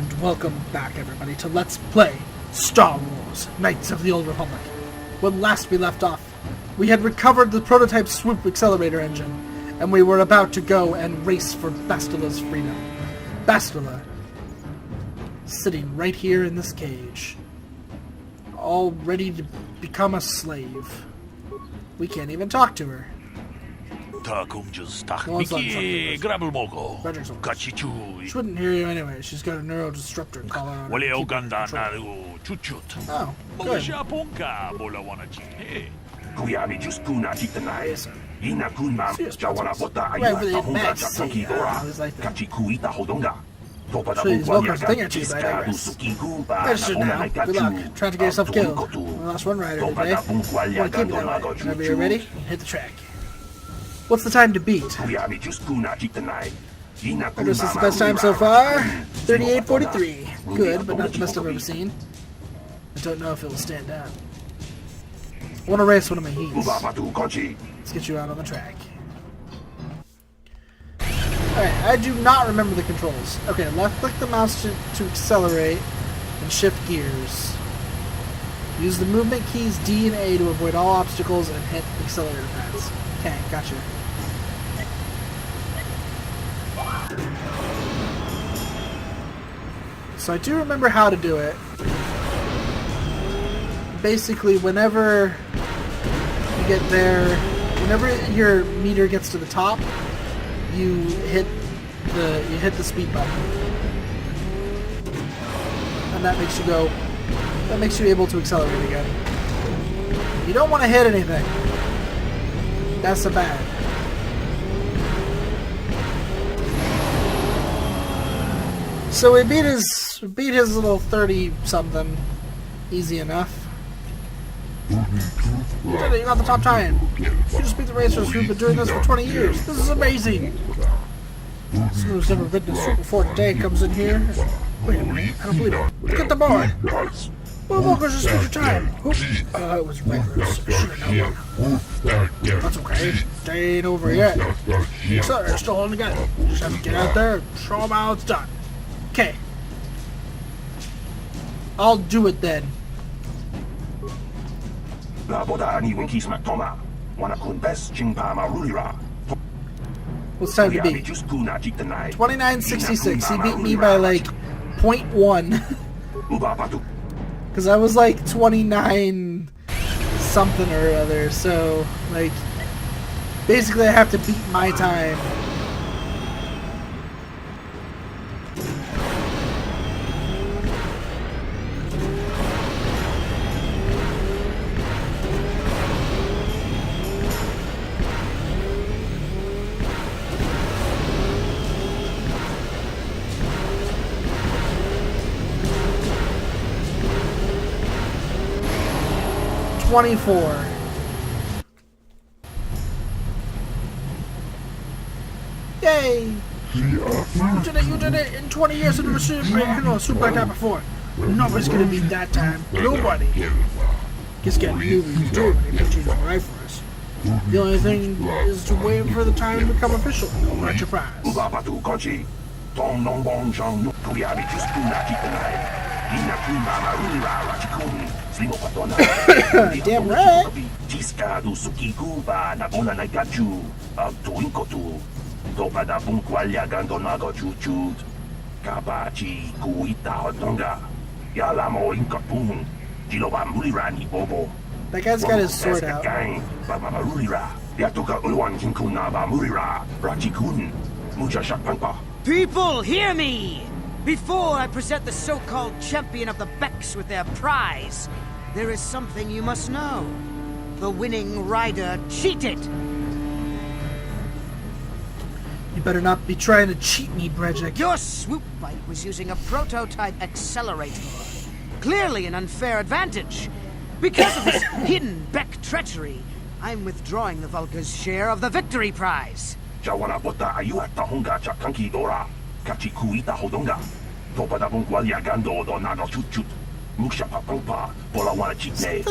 And welcome back, everybody, to Let's Play Star Wars Knights of the Old Republic. When last we left off, we had recovered the prototype Swoop accelerator engine, and we were about to go and race for Bastila's freedom. Bastila, sitting right here in this cage, all ready to become a slave. We can't even talk to her. She wouldn't hear you anyway. She's got a neurodisruptor collar on her. Oh, good. Please, welcome to thing or two, I digress. Registered now. Good luck. Trying to get yourself killed. We lost one rider today. Want to keep it that way. Whenever you're ready, hit the track. What's the time to beat? This is the best time so far. 38:43. Good, but not the best I've ever seen. I don't know if it will stand out. I want to race one of my heats. Let's get you out on the track. Alright, I do not remember the controls. Okay, left click the mouse to accelerate and shift gears. Use the movement keys D and A to avoid all obstacles and hit accelerator pads. Okay, gotcha. So I do remember how to do it. Basically, whenever you get there, whenever your meter gets to the top, you hit the speed button, and that makes you go. That makes you able to accelerate again. You don't want to hit anything. That's so bad. So we beat his little 30-something easy enough. You did it, you got the top time. You just beat the racers who've been doing this for 20 years. This is amazing. Someone who's never ridden a Swoop before today comes in here. Wait a minute, I don't believe it. Look at the board. Well, Volkers just beat your time. It was regulars. I should have known. That's okay. They ain't over yet. Accelerator's still holding together. Just have to get out there and show them how it's done. Okay. I'll do it then. What's time to beat? 29.66. He beat me by like 0.1. Because I was like 29 something or other. So, like, basically I have to beat my time. Yay! You did it in 20 years of the Swoop like that before. Nobody's gonna beat that time. Nobody. Just getting movies too many pictures right for us. The only thing is to wait for the time to become official. What's your prize? Damn right. That guy's got his sword out. People, hear me! Before I present the so-called champion of the Becks with their prize, there is something you must know. The winning rider cheated! You better not be trying to cheat me, Brejik. Your Swoop bike was using a prototype accelerator. Clearly an unfair advantage. Because of this hidden Beck treachery, I'm withdrawing the Vulca's share of the victory prize. Something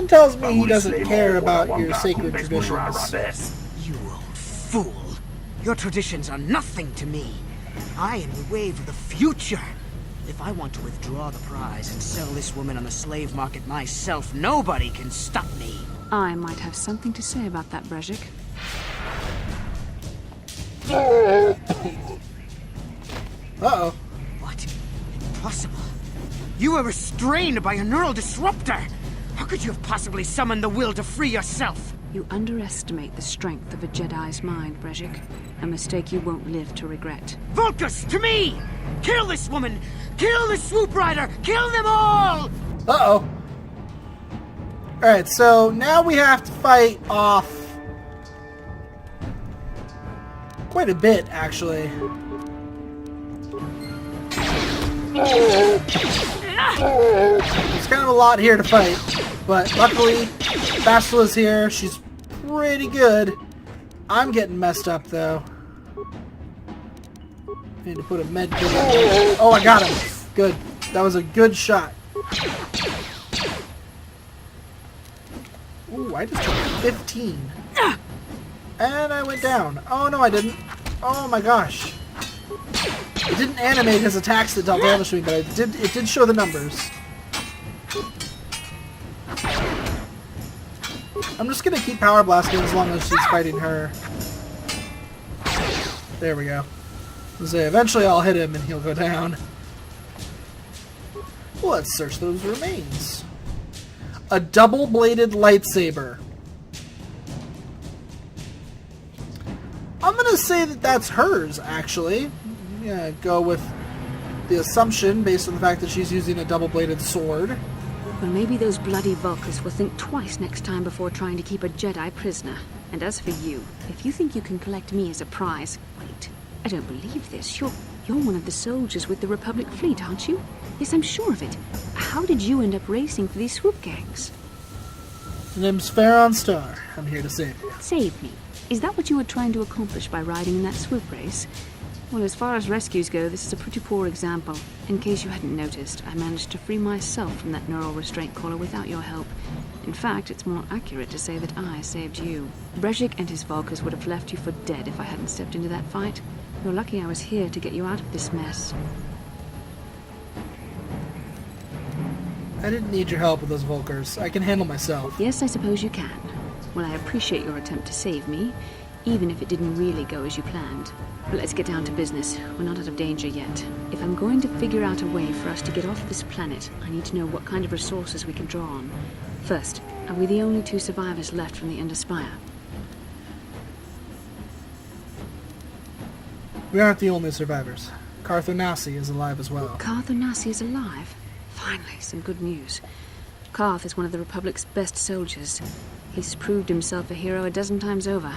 tells me he doesn't care about your sacred traditions. You old fool. Your traditions are nothing to me. I am the wave of the future. If I want to withdraw the prize and sell this woman on the slave market myself, nobody can stop me. I might have something to say about that, Brejik. Uh-oh. What? Impossible. You were restrained by a neural disruptor. How could you have possibly summoned the will to free yourself? You underestimate the strength of a Jedi's mind, Brejik. A mistake you won't live to regret. Vulcus, to me! Kill this woman! Kill the Swoop Rider! Kill them all! Uh-oh. Alright, so now we have to fight off quite a bit, actually. There's kind of a lot here to fight, but luckily Bastala's here. She's pretty good. I'm getting messed up, though. Need to put a med kit in. Oh, I got him. Good. That was a good shot. Ooh, I just took 15. And I went down. Oh, no, I didn't. Oh, my gosh. It didn't animate his attacks that dealt damage to me, but it did show the numbers. I'm just going to keep power blasting as long as she's fighting her. There we go. So eventually I'll hit him and he'll go down. Well, let's search those remains. A double-bladed lightsaber. I'm gonna say that that's hers, actually. Yeah, go with the assumption based on the fact that she's using a double-bladed sword. Well, maybe those bloody Vulcans will think twice next time before trying to keep a Jedi prisoner. And as for you, if you think you can collect me as a prize... Wait, I don't believe this. You're one of the soldiers with the Republic fleet, aren't you? Yes, I'm sure of it. How did you end up racing for these swoop gangs? My name's Farron Star. I'm here to save you. Save me? Is that what you were trying to accomplish by riding in that swoop race? Well, as far as rescues go, this is a pretty poor example. In case you hadn't noticed, I managed to free myself from that neural restraint collar without your help. In fact, it's more accurate to say that I saved you. Brejik and his Vulcans would have left you for dead if I hadn't stepped into that fight. You're lucky I was here to get you out of this mess. I didn't need your help with those Vulkars. I can handle myself. Yes, I suppose you can. Well, I appreciate your attempt to save me, even if it didn't really go as you planned. But let's get down to business. We're not out of danger yet. If I'm going to figure out a way for us to get off this planet, I need to know what kind of resources we can draw on. First, are we the only two survivors left from the Ender Spire? We aren't the only survivors. Cartho Nasi is alive as well. Cartho Nasi is alive? Finally, some good news. Carth is one of the Republic's best soldiers. He's proved himself a hero a dozen times over.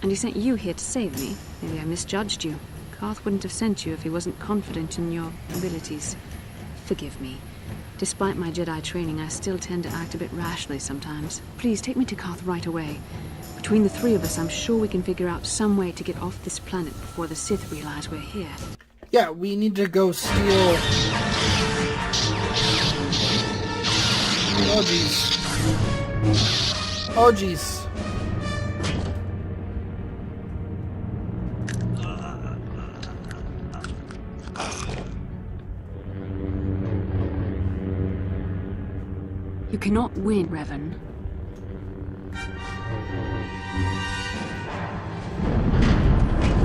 And he sent you here to save me. Maybe I misjudged you. Carth wouldn't have sent you if he wasn't confident in your abilities. Forgive me. Despite my Jedi training, I still tend to act a bit rashly sometimes. Please, take me to Carth right away. Between the three of us, I'm sure we can figure out some way to get off this planet before the Sith realize we're here. Yeah, we need to go steal... Oh, jeez. Oh, jeez. You cannot win, Revan.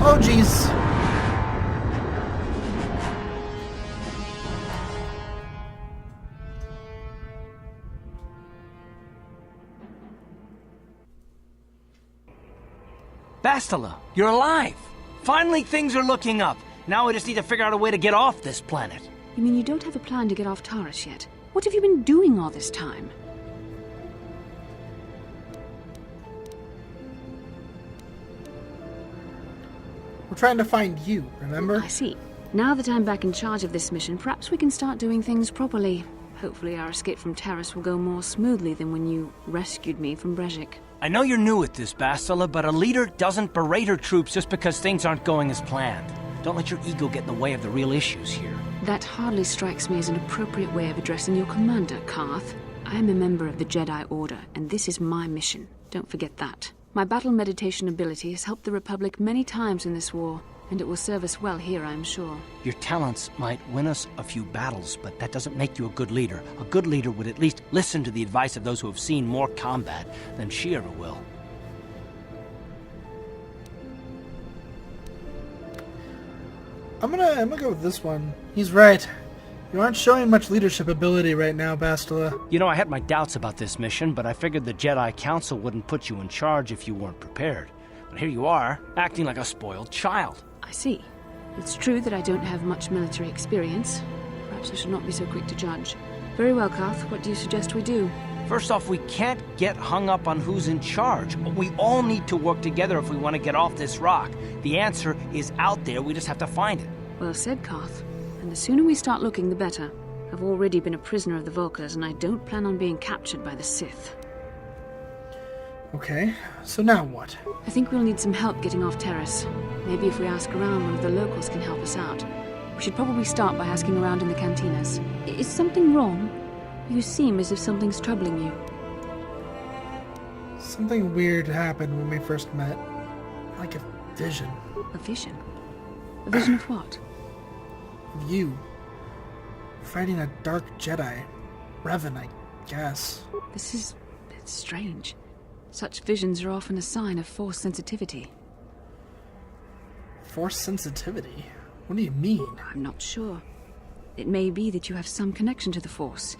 Oh, jeez. Bastila, you're alive! Finally, things are looking up. Now I just need to figure out a way to get off this planet. You mean you don't have a plan to get off Taurus yet? What have you been doing all this time? We're trying to find you, remember? I see. Now that I'm back in charge of this mission, perhaps we can start doing things properly. Hopefully our escape from Taurus will go more smoothly than when you rescued me from Brejik. I know you're new at this, Bastila, but a leader doesn't berate her troops just because things aren't going as planned. Don't let your ego get in the way of the real issues here. That hardly strikes me as an appropriate way of addressing your commander, Carth. I am a member of the Jedi Order, and this is my mission. Don't forget that. My battle meditation ability has helped the Republic many times in this war, and it will serve us well here, I'm sure. Your talents might win us a few battles, but that doesn't make you a good leader. A good leader would at least listen to the advice of those who have seen more combat than she ever will. I'm gonna go with this one. He's right. You aren't showing much leadership ability right now, Bastila. You know, I had my doubts about this mission, but I figured the Jedi Council wouldn't put you in charge if you weren't prepared. But here you are, acting like a spoiled child. I see. It's true that I don't have much military experience. Perhaps I should not be so quick to judge. Very well, Karth. What do you suggest we do? First off, we can't get hung up on who's in charge. We all need to work together if we want to get off this rock. The answer is out there, we just have to find it. Well said, Karth. And the sooner we start looking, the better. I've already been a prisoner of the Vulkars, and I don't plan on being captured by the Sith. Okay, so now what? I think we'll need some help getting off Terrace. Maybe if we ask around, one of the locals can help us out. We should probably start by asking around in the cantinas. Is something wrong? You seem as if something's troubling you. Something weird happened when we first met. Like a vision. A vision? A vision of what? Of you. Fighting a dark Jedi. Revan, I guess. It's strange. Such visions are often a sign of Force sensitivity. Force sensitivity? What do you mean? I'm not sure. It may be that you have some connection to the Force.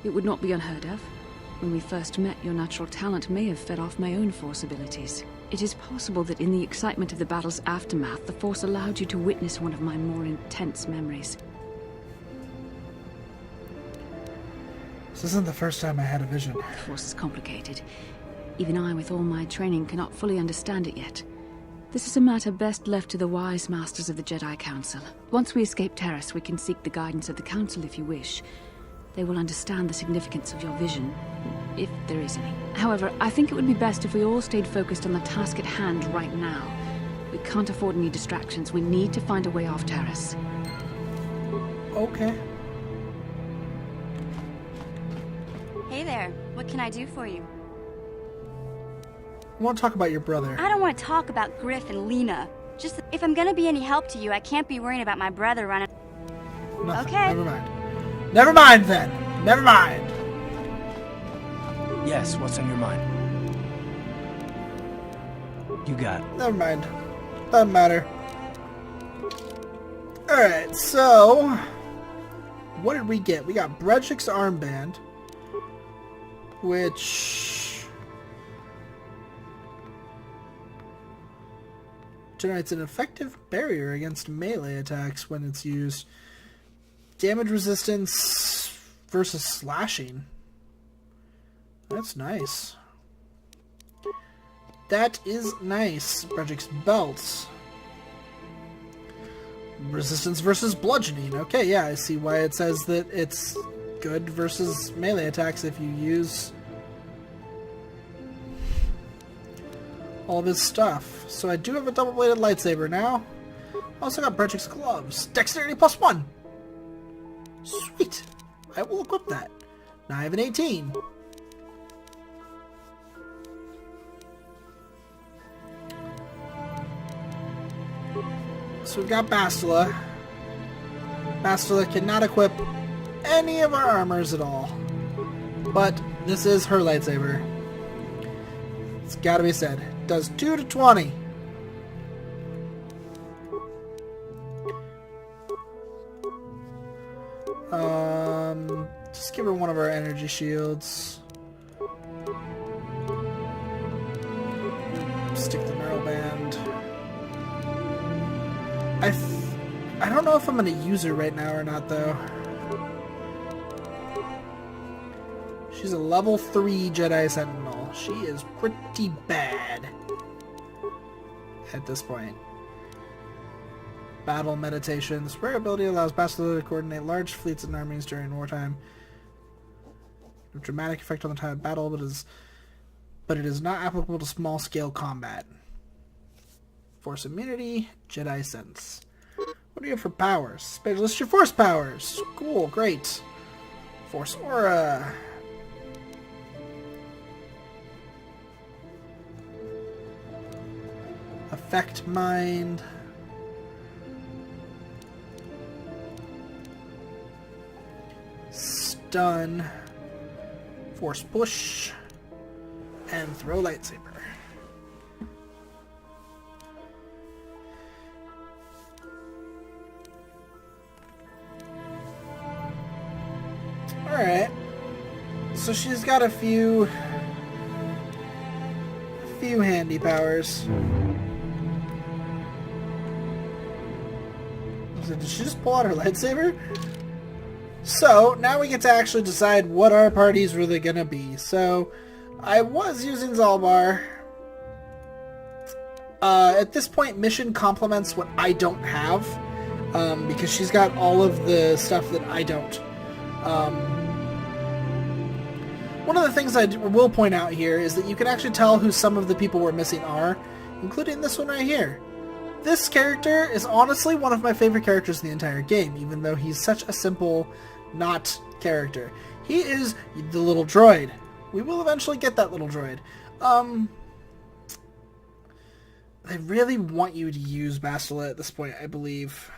It would not be unheard of. When we first met, your natural talent may have fed off my own Force abilities. It is possible that in the excitement of the battle's aftermath, the Force allowed you to witness one of my more intense memories. This isn't the first time I had a vision. The Force is complicated. Even I, with all my training, cannot fully understand it yet. This is a matter best left to the wise masters of the Jedi Council. Once we escape Terrace, we can seek the guidance of the Council if you wish. They will understand the significance of your vision, if there is any. However, I think it would be best if we all stayed focused on the task at hand right now. We can't afford any distractions. We need to find a way off Terrace. Okay. Hey there, what can I do for you? I want to talk about your brother. I don't want to talk about Griff and Lena. Just if I'm gonna be any help to you, I can't be worrying about my brother running. Nothing. Okay. Never mind. Never mind then. Never mind. Yes, what's on your mind? You got it. Never mind. Doesn't matter. Alright, so... what did we get? We got Brejik's armband. Which... generates an effective barrier against melee attacks when it's used. Damage resistance versus slashing. That's nice. That is nice. Brejik's belts. Resistance versus bludgeoning. Okay, yeah, I see why it says that it's good versus melee attacks if you use all this stuff. So I do have a double-bladed lightsaber now. Also got Brejik's gloves. Dexterity +1. Sweet. I will equip that. Now I have an 18. So we've got Bastila. Bastila cannot equip any of our armors at all. But this is her lightsaber. It's gotta be said. It does 2 to 20. Just give her one of our energy shields. Stick the neural band. I don't know if I'm gonna use her right now or not, though. She's a level 3 Jedi Sentinel. She is pretty bad at this point. Battle meditation. This rare ability allows Bastila to coordinate large fleets and armies during wartime. A dramatic effect on the time of battle, but it is not applicable to small-scale combat. Force immunity, Jedi sense. What do you have for powers? List your force powers. Cool, great. Force aura. Affect mind. stun, force push, and throw lightsaber. Alright. So she's got a few handy powers. So did she just pull out her lightsaber? So, now we get to actually decide what our party's really gonna be. So, I was using Zalbar. At this point, Mission complements what I don't have. Because she's got all of the stuff that I don't. One of the things I will point out here is that you can actually tell who some of the people we're missing are, including this one right here. This character is honestly one of my favorite characters in the entire game, even though he's such a simple, not character. He is the little droid. We will eventually get that little droid. They really want you to use Bastila at this point, I believe.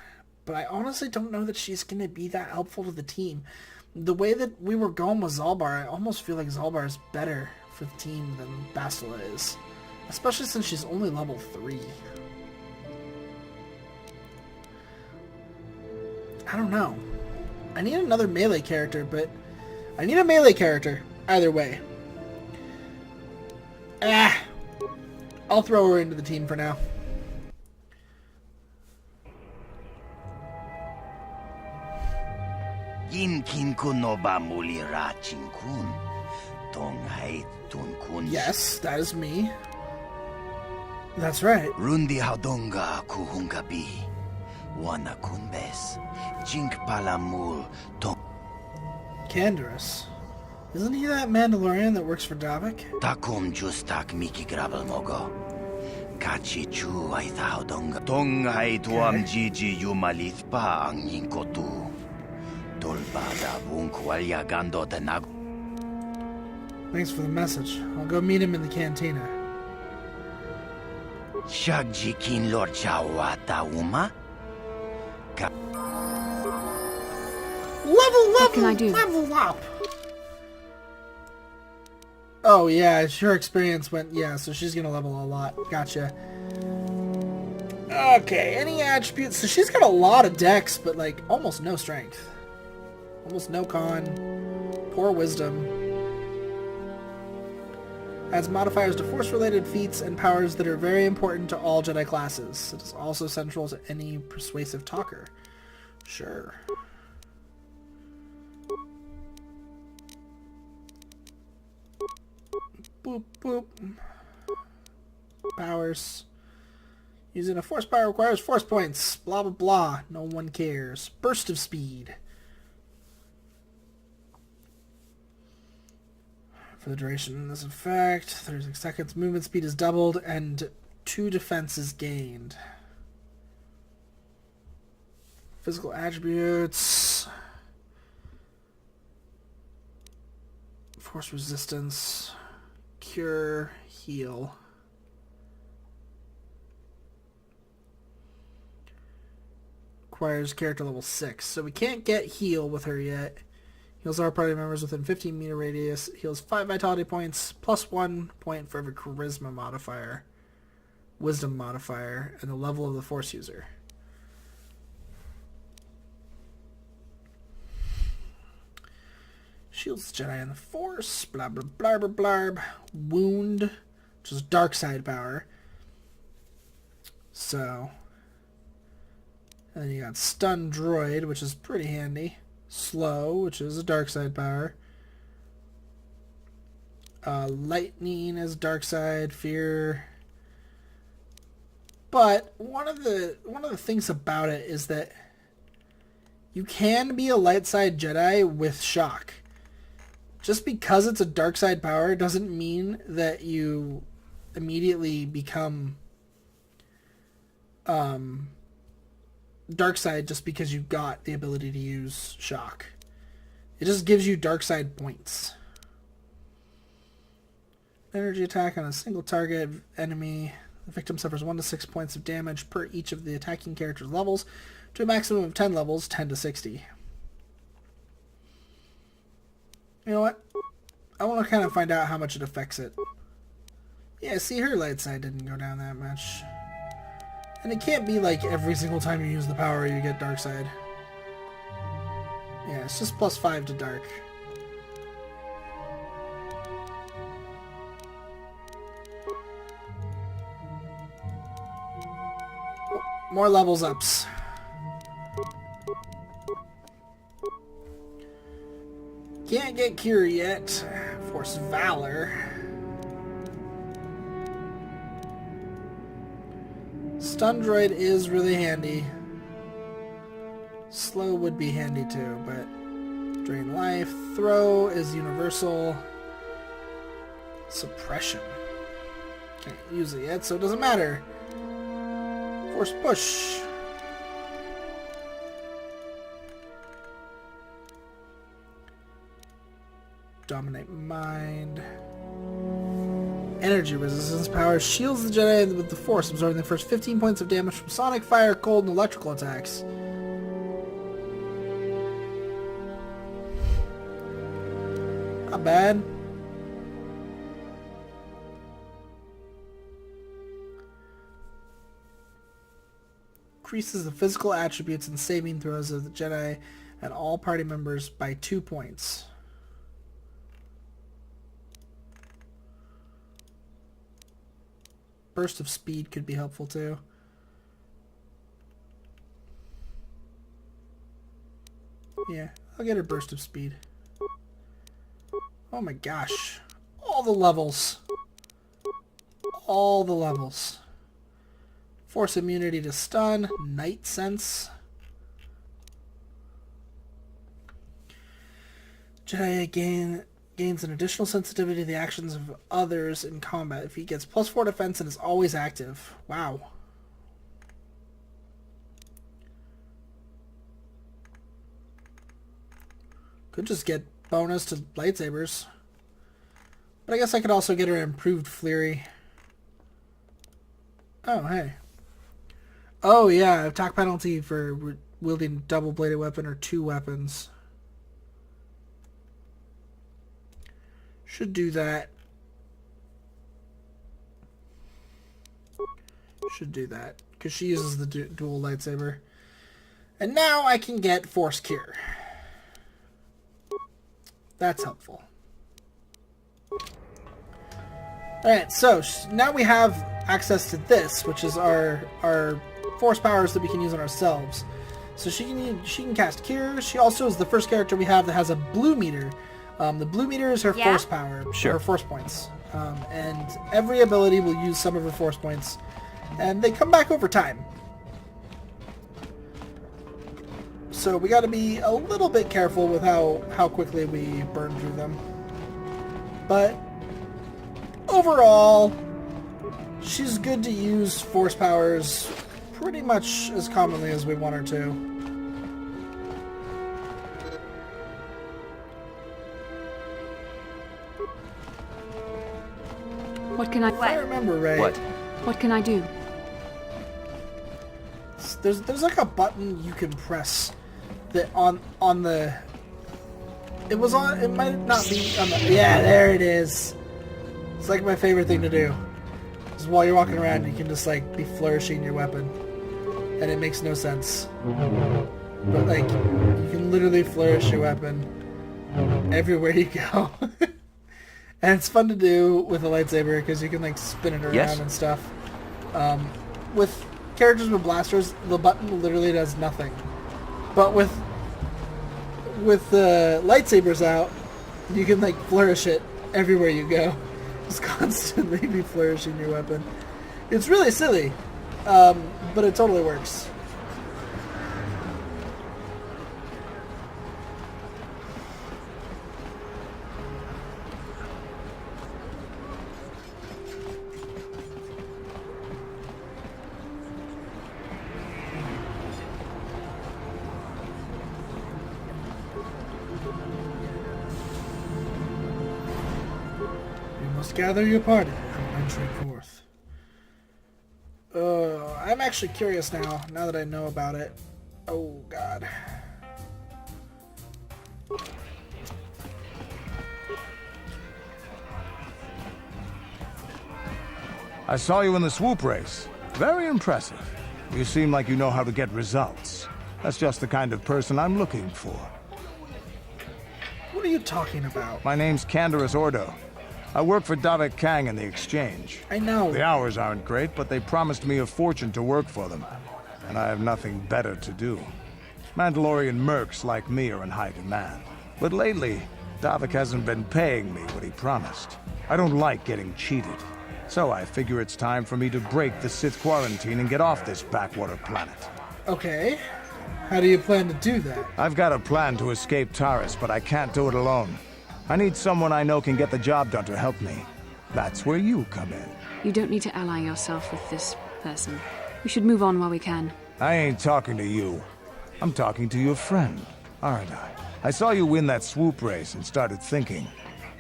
But I honestly don't know that she's going to be that helpful to the team. The way that we were going with Zalbar, I almost feel like Zalbar is better for the team than Bastila is. Especially since she's only level 3. I don't know. I need another melee character, but I need a melee character either way. I'll throw her into the team for now. Yes, that is me. That's right. Rundi haudonga kuhungabi. Wana kunbes. Jink palamul to. Canderous. Isn't he that Mandalorian that works for Davik? Takum justak miki grabel mogo. Kachi chu ay haudonga. Tong ay tuam jiji yumalith pa ang yinkotu. Tolbada bunkwalya gando tenag. Thanks for the message. I'll go meet him in the cantina. Shagjikin Lord Chawata Uma? Level can I do? Level up! Oh yeah, her experience went, yeah, so she's gonna level a lot. Gotcha. Okay, any attributes? So she's got a lot of dex, but like almost no strength. Almost no con. Poor wisdom. Adds modifiers to force-related feats and powers that are very important to all Jedi classes. It is also central to any persuasive talker. Sure. Boop, boop. Powers. Using a force power requires force points. Blah, blah, blah. No one cares. Burst of speed. For the duration of this effect, 36 seconds, movement speed is doubled, and 2 defense is gained. Physical attributes. Force resistance. Cure. Heal. Requires character level 6. So we can't get heal with her yet. Heals our party members within 15 meter radius. Heals 5 vitality points, plus 1 point for every charisma modifier, wisdom modifier, and the level of the force user. Shields the Jedi and the Force, blah blah blah blah blah. Wound, which is dark side power. So, and then you got Stun Droid, which is pretty handy. Slow, which is a dark side power. Lightning is dark side, fear. But one of the things about it is that you can be a light side Jedi with shock. Just because it's a dark side power doesn't mean that you immediately become dark side just because you got the ability to use shock. It just gives you dark side points. Energy attack on a single target enemy. The victim suffers 1 to 6 points of damage per each of the attacking character's levels to a maximum of 10 levels, 10 to 60. You know what? I want to kind of find out how much it affects it. Yeah, see, her light side didn't go down that much. And it can't be like every single time you use the power you get dark side. Yeah, it's just +5 to dark. Oh, more levels ups. Can't get Cure yet. Force Valor. Stun Droid is really handy. Slow would be handy too, but Drain Life. Throw is universal. Suppression. Can't use it yet, so it doesn't matter. Force Push. Dominate Mind. Energy resistance power shields the Jedi with the Force, absorbing the first 15 points of damage from sonic, fire, cold, and electrical attacks. Not bad. Increases the physical attributes and saving throws of the Jedi and all party members by 2 points. Burst of speed could be helpful too. Yeah, I'll get her burst of speed. Oh my gosh. All the levels. All the levels. Force immunity to stun. Night sense. Jedi gains an additional sensitivity to the actions of others in combat if he gets +4 defense and is always active. Wow. Could just get bonus to lightsabers. But I guess I could also get her improved Flurry. Oh, hey. Oh, yeah. Attack penalty for wielding double-bladed weapon or 2 weapons. Should do that. Should do that. Because she uses the dual lightsaber. And now I can get Force Cure. That's helpful. Alright, so now we have access to this, which is our Force powers that we can use on ourselves. So she can cast Cure. She also is the first character we have that has a blue meter. The blue meter is her Force power, her Force points. And every ability will use some of her Force points. And they come back over time. So we got to be a little bit careful with how quickly we burn through them. But overall, she's good to use Force powers pretty much as commonly as we want her to. What can I... If I remember right... What can I do? There's like a button you can press that on the... It might not be on the... Yeah, there it is. It's like my favorite thing to do. Is while you're walking around, you can just like be flourishing your weapon. And it makes no sense. But like, you can literally flourish your weapon everywhere you go. And it's fun to do with a lightsaber because you can like spin it around and stuff. With characters with blasters, the button literally does nothing. But with the lightsabers out, you can like flourish it everywhere you go. Just constantly be flourishing your weapon. It's really silly, but it totally works. Gather your party and venturing forth. I'm actually curious now that I know about it. Oh god. I saw you in the Swoop race. Very impressive. You seem like you know how to get results. That's just the kind of person I'm looking for. What are you talking about? My name's Canderous Ordo. I work for Davik Kang in the Exchange. I know. The hours aren't great, but they promised me a fortune to work for them. And I have nothing better to do. Mandalorian mercs like me are in high demand. But lately, Davik hasn't been paying me what he promised. I don't like getting cheated. So I figure it's time for me to break the Sith quarantine and get off this backwater planet. Okay. How do you plan to do that? I've got a plan to escape Taris, but I can't do it alone. I need someone I know can get the job done to help me. That's where you come in. You don't need to ally yourself with this person. We should move on while we can. I ain't talking to you. I'm talking to your friend, aren't I? I saw you win that Swoop race and started thinking.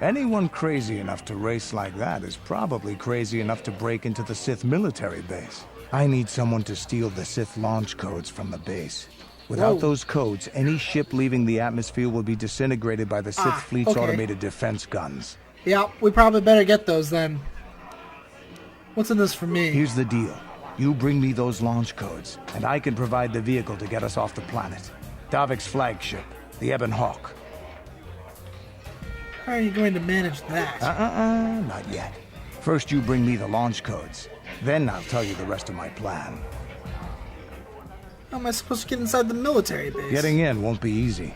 Anyone crazy enough to race like that is probably crazy enough to break into the Sith military base. I need someone to steal the Sith launch codes from the base. Without those codes, any ship leaving the atmosphere will be disintegrated by the Sith fleet's automated defense guns. Yeah, we probably better get those then. What's in this for me? Here's the deal. You bring me those launch codes, and I can provide the vehicle to get us off the planet. Davik's flagship, the Ebon Hawk. How are you going to manage that? Not yet. First you bring me the launch codes. Then I'll tell you the rest of my plan. How am I supposed to get inside the military base? Getting in won't be easy.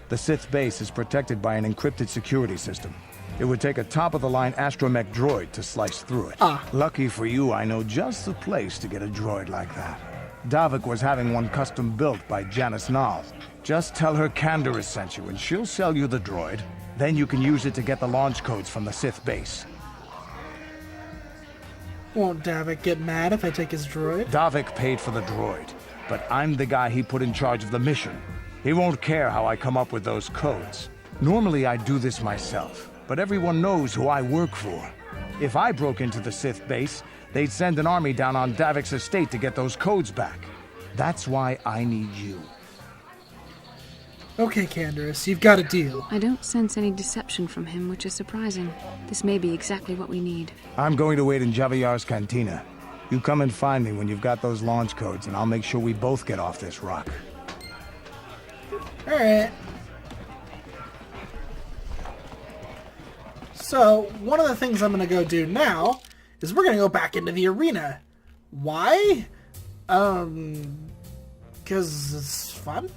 The Sith base is protected by an encrypted security system. It would take a top-of-the-line astromech droid to slice through it. Lucky for you, I know just the place to get a droid like that. Davik was having one custom built by Janice Nall. Just tell her Canderous sent you and she'll sell you the droid. Then you can use it to get the launch codes from the Sith base. Won't Davik get mad if I take his droid? Davik paid for the droid, but I'm the guy he put in charge of the mission. He won't care how I come up with those codes. Normally I'd do this myself, but everyone knows who I work for. If I broke into the Sith base, they'd send an army down on Davik's estate to get those codes back. That's why I need you. Okay, Canderous, you've got a deal. I don't sense any deception from him, which is surprising. This may be exactly what we need. I'm going to wait in Javiyar's cantina. You come and find me when you've got those launch codes, and I'll make sure we both get off this rock. Alright. So, one of the things I'm going to go do now is we're going to go back into the arena. Why? Because it's fun.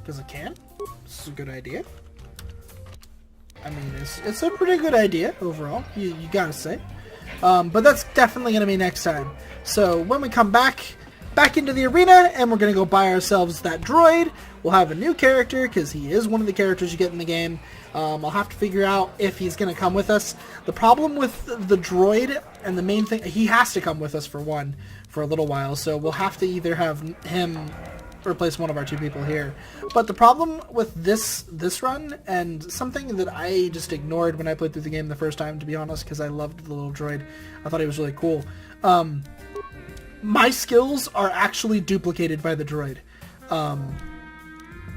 Because it can. It's a good idea. I mean, it's a pretty good idea overall, you gotta say. But that's definitely going to be next time. So when we come back into the arena, and we're going to go buy ourselves that droid, we'll have a new character, because he is one of the characters you get in the game. I'll have to figure out if he's going to come with us. The problem with the droid, and the main thing, he has to come with us for a little while, so we'll have to either have him replace one of our two people here. But the problem with this run, and something that I just ignored when I played through the game the first time, to be honest, because I loved the little droid. I thought he was really cool. My skills are actually duplicated by the droid.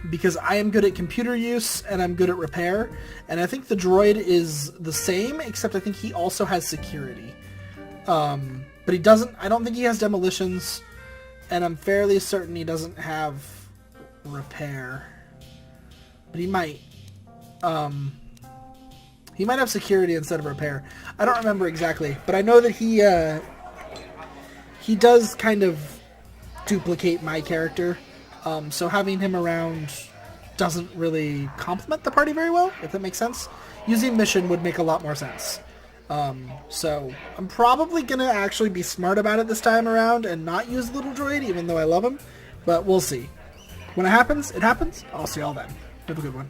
Because I am good at computer use, and I'm good at repair, and I think the droid is the same, except I think he also has security. But he doesn't, I don't think he has demolitions, and I'm fairly certain he doesn't have repair. But he might. He might have security instead of repair. I don't remember exactly, but I know that he does kind of duplicate my character. So having him around doesn't really complement the party very well, if that makes sense. Using mission would make a lot more sense. So I'm probably going to actually be smart about it this time around and not use Little Droid, even though I love him. But we'll see. When it happens, it happens. I'll see y'all then. Have a good one.